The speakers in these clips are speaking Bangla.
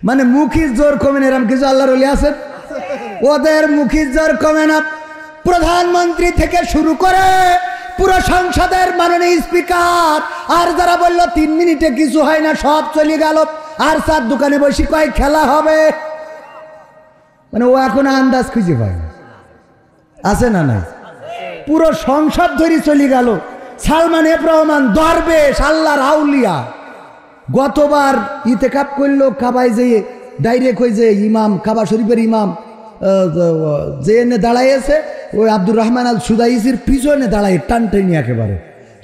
মানে মুখির জোর কমে না, এরকম কিছু আল্লাহর ওলি আছেন? ওদের মুখির জোর কমে না। প্রধানমন্ত্রী থেকে শুরু করে পুরো সংসদের মাননীয় স্পিকার, আর যারা বলল 3 মিনিটে কিছু হয় না সব চলে গেল, আর চার দোকানে বসে কয় খেলা হবে, মানে ও এখন আন্দাজ খুঁজে পায় না। আছে না নাই? পুরো সংসদ ধরে চলে গেল। সালমান এফ রহমান দরবেশ, আল্লাহর আউলিয়া, গতবার ইতেকাপ করলো কাবায় যেয়ে ডাইরেক্ট ওই যে ইমাম, কাবা শরীফের ইমাম যে এনে দাঁড়াইছে, ওই আব্দুর রহমান আল সুদাইসির পিছনে দাঁড়ায় টান টেনে একেবারে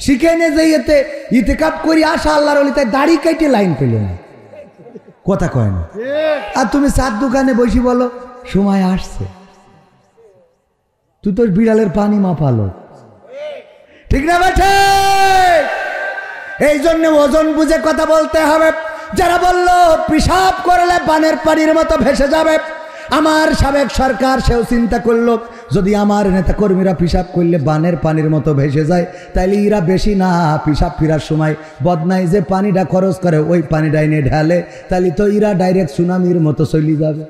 শিখেনে যে এতে ইতেকাপ করি আসা আল্লাহর ওলি, তাই দাড়ি কেটে লাইন পেল না, কথা কয় না। আর তুমি চার দোকানে বসি বলো সময় আসছে, তুই তো বিড়ালের পানি মাপালো, ঠিক না বেঠে? এই জন্য ওজন বুঝে কথা বলতে হবে। যারা বলল পেশাব করলে বানের পানির মতো ভেসে যাবে, আমার সাবেক সরকার সেও চিন্তা করলো যদি আমার নেতা কর্মীরা পেশাব করলে বানের পানির মতো ভেসে যায়, তাইলে এরা বেশি না পেশাব ফেরার সময় বদনাই যে পানিটা খরচ করে ওই পানিটা এনে ঢালে, তাহলে তো এরা ডাইরেক্ট সুনামির মতো চলে যাবে।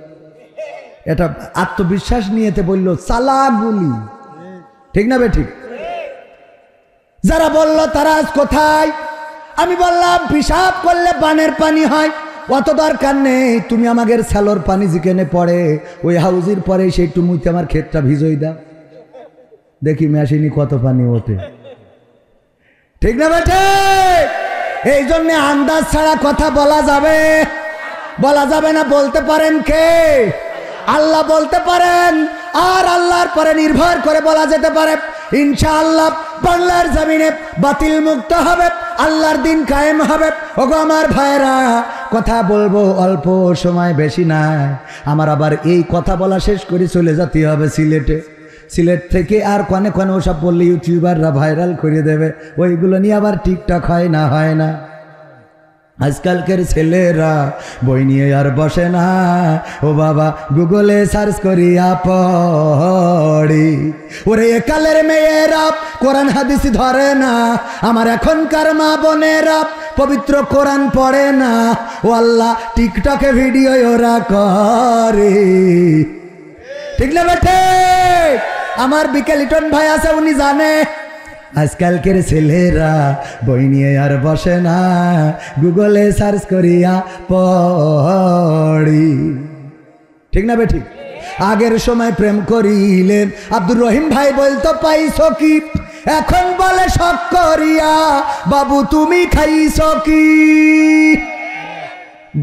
এটা আত্মবিশ্বাস নিয়েতে বলল চালাগুলি, ঠিক না বেঠিক? যারা বলল তারা আজ কোথায়? আমি বললাম পেশাব করলে বানের পানি হয়, অত দরকার নেই, তুমি আমাদের স্যালোর পানি যেখানে পড়ে ওই হাউজির পরে সেই টুমুইতে আমার ক্ষেতটা ভিজই দাও, দেখি মেশিনি কত পানি ওঠে, ঠিক না বেঠে? এই জন্য আন্দাজ ছাড়া কথা বলা যাবে? বলা যাবে না। বলতে পারেন কে? আল্লাহ বলতে পারেন, আর আল্লাহর পরে নির্ভর করে বলা যেতে পারে ইনশাআল্লাহ বাংলার জমিনে বাতিল মুক্ত হবে, আল্লাহর দিন কায়েম হবে। ওগো আমার ভাইরা, কথা বলবো অল্প সময়, বেশি নাই আমার। আবার এই কথা বলা শেষ করে চলে যেতে হবে সিলেটে। সিলেট থেকে আর কনে কনে ওসব বললে ইউটিউবাররা ভাইরাল করে দেবে, ওইগুলো নিয়ে আবার টিকটক হয় না, হয় না। আজকালকের ছেলেরা বই নিয়ে আর বসে না, ও বাবা গুগলে সার্চ করিয়া পড়ি। ওরে একালের মেয়েরা কোরআন হাদিস ধরে না, আমার এখনকার মা বোনেরা পবিত্র কোরআন পড়ে না, ও আল্লাহ টিকটকে ভিডিও ওরা করে, ঠিক না বেঠে? আমার বিকেলিটন ভাই আছে, উনি জানে আজকালকের ছেলেরা বই নিয়ে আর বসে না, গুগলে সার্চ করিয়া পড়ি, ঠিক না বেঠিক? আগের সময় প্রেম করিলেন আব্দুর রহিম ভাই বলতো পাইছো কি, এখন বলে শখ করিয়া বাবু তুমি খাইছো কি?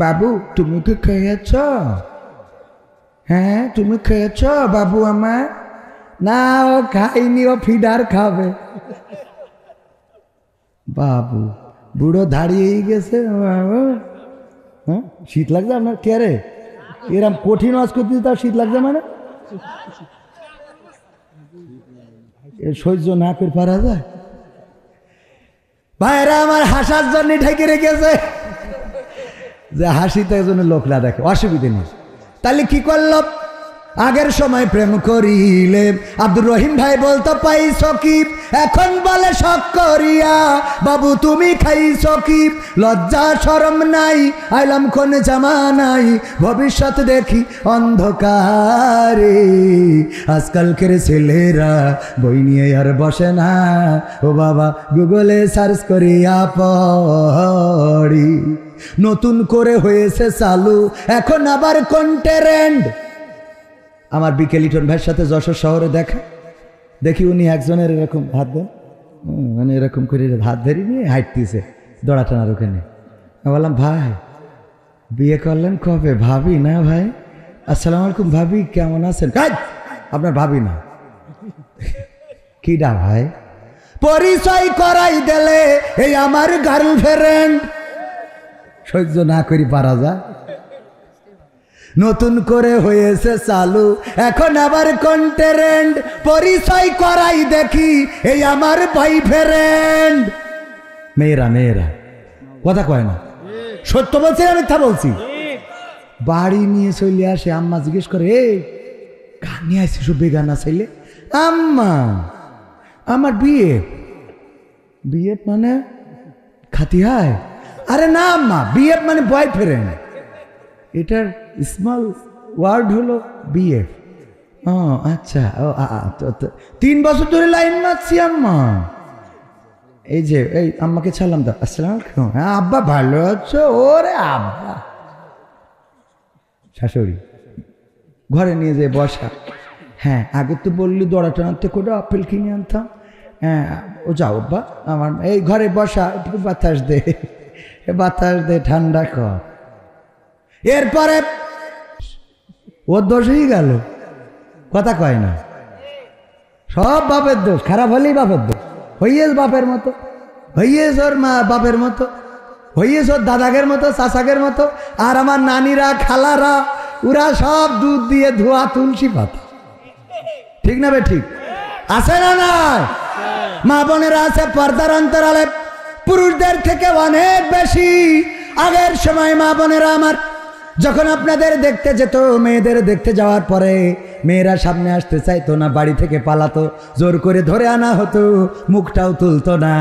বাবু তুমি কি খেয়েছ? হ্যাঁ তুমি খেয়েছ বাবু? আমার না, ও খাইনি, ও ফিডার খাবে। বাবু বুড়ো দাঁড়িয়েই গেছে। হ্যাঁ শীত লাগছে আপনার? কে রে এরম কঠিন ওয়াজ করতে তার শীত লাগছে? মানে এর সহ্য না করে পারা যায়? ভাইরা আমার হাসার জন্য ঢেকে রেখেছে, যে হাসিতে জন্য লোক না দেখে, অসুবিধে নেই। তাহলে কি করলো? আগের সময় প্রেম করিলে আব্দুর রহিম ভাই বলতো পাইছো কি, এখন বলে শখ করিয়া বাবু তুমি খাইছো কি? লজ্জা শরম নাই, আইলাম কোন জামানাই, ভবিষ্যৎ দেখি অন্ধকারে। আজকালকের ছেলেরা বই নিয়ে আর বসে না, ও বাবা গুগলে সার্চ করিয়া পড়ি। নতুন করে হয়েছে চালু এখন আবার কোন ট্রেন্ড। আমার বিকেলিটন ভাইয়ের সাথে যশোর শহরে দেখা, দেখি উনি একজনের এরকম হাত দেন, মানে এরকম করে হাত ধরে নিয়ে হাঁটতেছে দড়া টানার ওখানে। আমি বললাম ভাই বিয়ে করলেন কবে? ভাবি না ভাই। আসসালামু আলাইকুম ভাবি, কেমন আছেন? আপনার ভাবি না কিডা ভাই? পরিচয় করাই দিলে এই আমার গার্লফ্রেন্ড। সহ্য না করি পারা যায়? নতুন করে হয়েছে চালু এখন আবার কোন ট্রেন্ড, পরিচয় করাই দেখি এই আমার বয়ফ্রেন্ড। মেয়েরা মেয়েরা কথা কয় না, সত্য বলছি না মিথ্যা বলছি? বাড়ি নিয়ে চলে আসে, আম্মা জিজ্ঞেস করে এই গান নিয়ে আসছি সব বেগানা চাইলে? আম্মা আমার বিয়ে। বিয়ে মানে খাতি হয়? আরে না আম্মা, বিয়ে মানে বয়ফ্রেন্ড। এটার স্মল ওয়ার্ড হলো বিএফ। ও আচ্ছা, ও 3 বছর ধরে লাইন মারছি আম্মা। এই যে এই আম্মাকে ছাড়লাম তো, আসসালাম আলাইকুম। হ্যাঁ আব্বা ভালো আছো? ওরে আব্বা। শাশুড়ি ঘরে নিয়ে যেয়ে বসা। হ্যাঁ আগে তো বললি দড়াটা আনতে করে আপেল কিনে আনতাম। হ্যাঁ ও যাও আব্বা, আমার এই ঘরে বসা, একটু বাতাস দে, বাতাস দে, ঠান্ডা কর। এরপরে ওর দোষ হয়ে গেল, কথা কয় না। সব বাপের দোষ, খারাপ হলেই বাপের দোষ। হইয়েছ বাপের মতো, হইয়েছ ওর মা বাপের মতো, হইয়েছ ওর দাদাগের মতো, চাচাগের মতো। আর আমার নানিরা খালারা ওরা সব দুধ দিয়ে ধোয়া তুলসী পাতা। ঠিক না বে ঠিক? আছে না নাই? মা বোনেরা আছে পর্দার অন্তরালে পুরুষদের থেকে অনেক বেশি। আগের সময় মা বোনেরা আমার যখন আপনাদের দেখতে যেত, মেয়েদের দেখতে যাওয়ার পরে মেয়েরা সামনে আসতে চাইতো না, বাড়ি থেকে পালাতো, জোর করে ধরে আনা হতো, মুখটাও তুলতো না।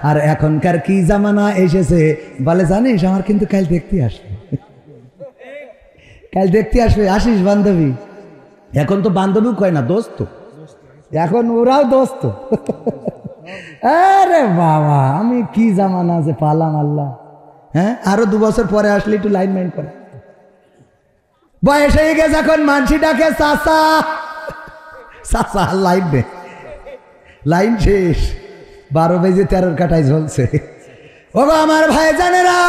আর এখনকার কি জামানা এসেছে, বলে জানিস আমার কিন্তু কাল দেখতে আসবে, কাল দেখতে আসবে, আসিস বান্ধবী। এখন তো বান্ধবীও কয় না, দোস্ত, এখন ওরাও দোস্ত। আরে বাবা, আমি কি জামানা আছে পালাম আল্লাহ। হ্যাঁ আরো 2 বছর পরে আসলে একটু লাইন মাইন করে। বয়স হয়ে গেছে, এখন মানসি ডাকে চাচা চাচা, লাইন নেই, লাইন শেষ, 12 বেজে 13 কাটায় ঝলছে। ও আমার ভাই জানেরা,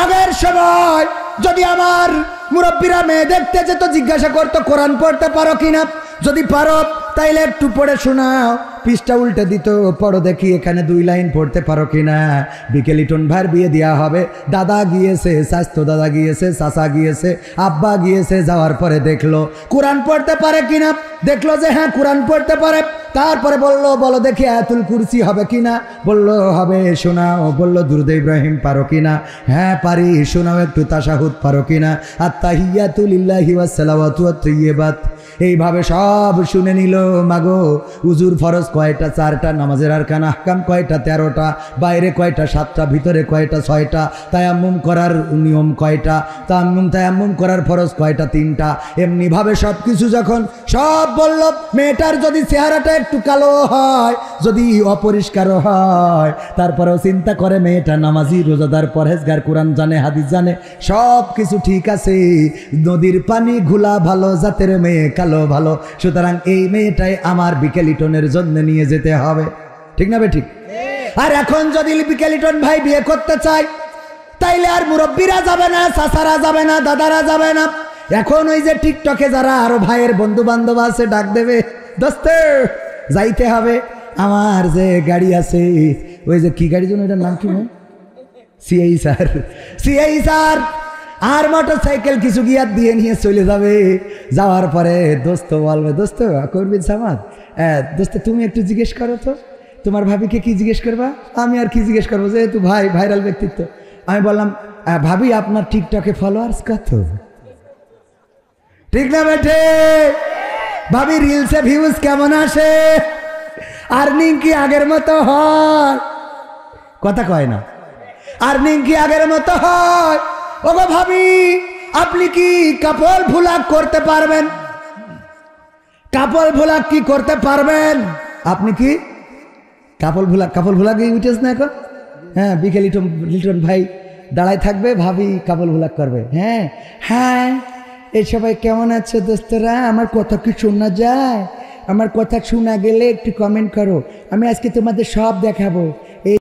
আগের সময় যদি আমার মুরব্বীরা মেয়ে দেখতে যেত, জিজ্ঞাসা করতো কোরআন পড়তে পারো কিনা, যদি পারো তাইলে একটু পড়ে শোনাও। পৃষ্ঠা উল্টে দিত, পড়ো দেখি এখানে 2 লাইন পড়তে পারো কিনা। বিকেলিটন ভাইয়ের বিয়ে দেওয়া হবে, দাদা গিয়েছে, স্বাস্থ্য দাদা গিয়েছে, চাচা গিয়েছে, আব্বা গিয়েছে, যাওয়ার পরে দেখলো কোরআন পড়তে পারে কিনা, দেখলো যে হ্যাঁ কোরআন পড়তে পারে। তারপরে বললো বলো দেখি আয়াতুল কুরসি হবে কিনা, বললো হবে, শোনাও। বললো দুরূদ ইব্রাহিম পারো কিনা, হ্যাঁ পারি, শোনাও একটু তাশাহুদ পারো কিনা, আত-তাহিয়াতু লিল্লাহি ওয়াস সালাওয়াতু ওয়াত তাইয়্যিবাত। এইভাবে সব শুনে নিল। মাগো উজুর ফরজ কয়টা? 4টা। নামাজের আরকান আহকাম কয়টা? 13টা। বাইরে কয়টা? 7টা। ভিতরে কয়টা? 6টা। তায়াম্মুম করার নিয়ম কয়টা? তায়াম্মুম করার ফরজ কয়টা? 3টা। এমনি ভাবে সব কিছু যখন সব বলল, মেয়েটার যদি চেহারাটা একটু কালো হয়, যদি অপরিষ্কার হয়, তারপরেও চিন্তা করে মেয়েটা নামাজি, রোজাদার, পরহেজগার, কোরআন জানে, হাদিস জানে, সব কিছু ঠিক আছে। নদীর পানি ঘোলা ভালো, জাতের মেয়ে কালো ভালো, সুতরাং এই মেয়েটাই আমার বিকেলিটনের জন্য নিয়ে যেতে হবে। ঠিক না বে ঠিক? আর এখন যদি বিকেলিটন ভাই বিয়ে করতে চায়, তাইলে আর মুরব্বীরা যাবে না, চাচারা যাবে না, দাদারা যাবে না। এখন ওই যে টিকটকে যারা আরো ভাইয়ের বন্ধু বান্ধব আছে, ডাক দেবে, দোস্ত যাইতে হবে। আমার যে গাড়ি আছে, ওই যে কি গাড়ি, জন্য এটার নাম কি? সিআই স্যার, সিআই স্যার আর মোটর সাইকেল কিছু গিয়ার দিয়ে নিয়ে চলে যাবে। যাওয়ার পরে দোস্ত বলবে, দোস্ত করবি জামাত? দোস্ত তুমি একটু জিজ্ঞেস করো তো তোমার ভাবিকে, কি জিজ্ঞেস করবা? আমি আর কি জিজ্ঞেস করবো, যেহেতু ভাই ভাইরাল ব্যক্তিত্ব। আমি বললাম, ভাবি আপনার টিকটকে ফলোয়ার্স কত? ঠিক না বেঠে? ভাবি রিলসে ভিউজ কেমন আসে? আর্নিং কি আগের মতো হয়? কথা কয় না। আর্নিং কি আগের মতো হয়? ওগো ভাবি, আপনি কি কাপল ভুলাক করতে পারবেন? কাপল ভুলাক কি করতে পারবেন? আপনি কি কাপল ভুলাক উঠেছ না এখন? হ্যাঁ, বিকেল লিটন ভাই দাঁড়ায় থাকবে, ভাবি কাপল ভুলাক করবে। হ্যাঁ হ্যাঁ, এই সবাই কেমন আছে দোস্তরা? আমার কথা কি শোনা যায়? আমার কথা শোনা গেলে একটু কমেন্ট করো, আমি আজকে তোমাদের সব দেখাবো।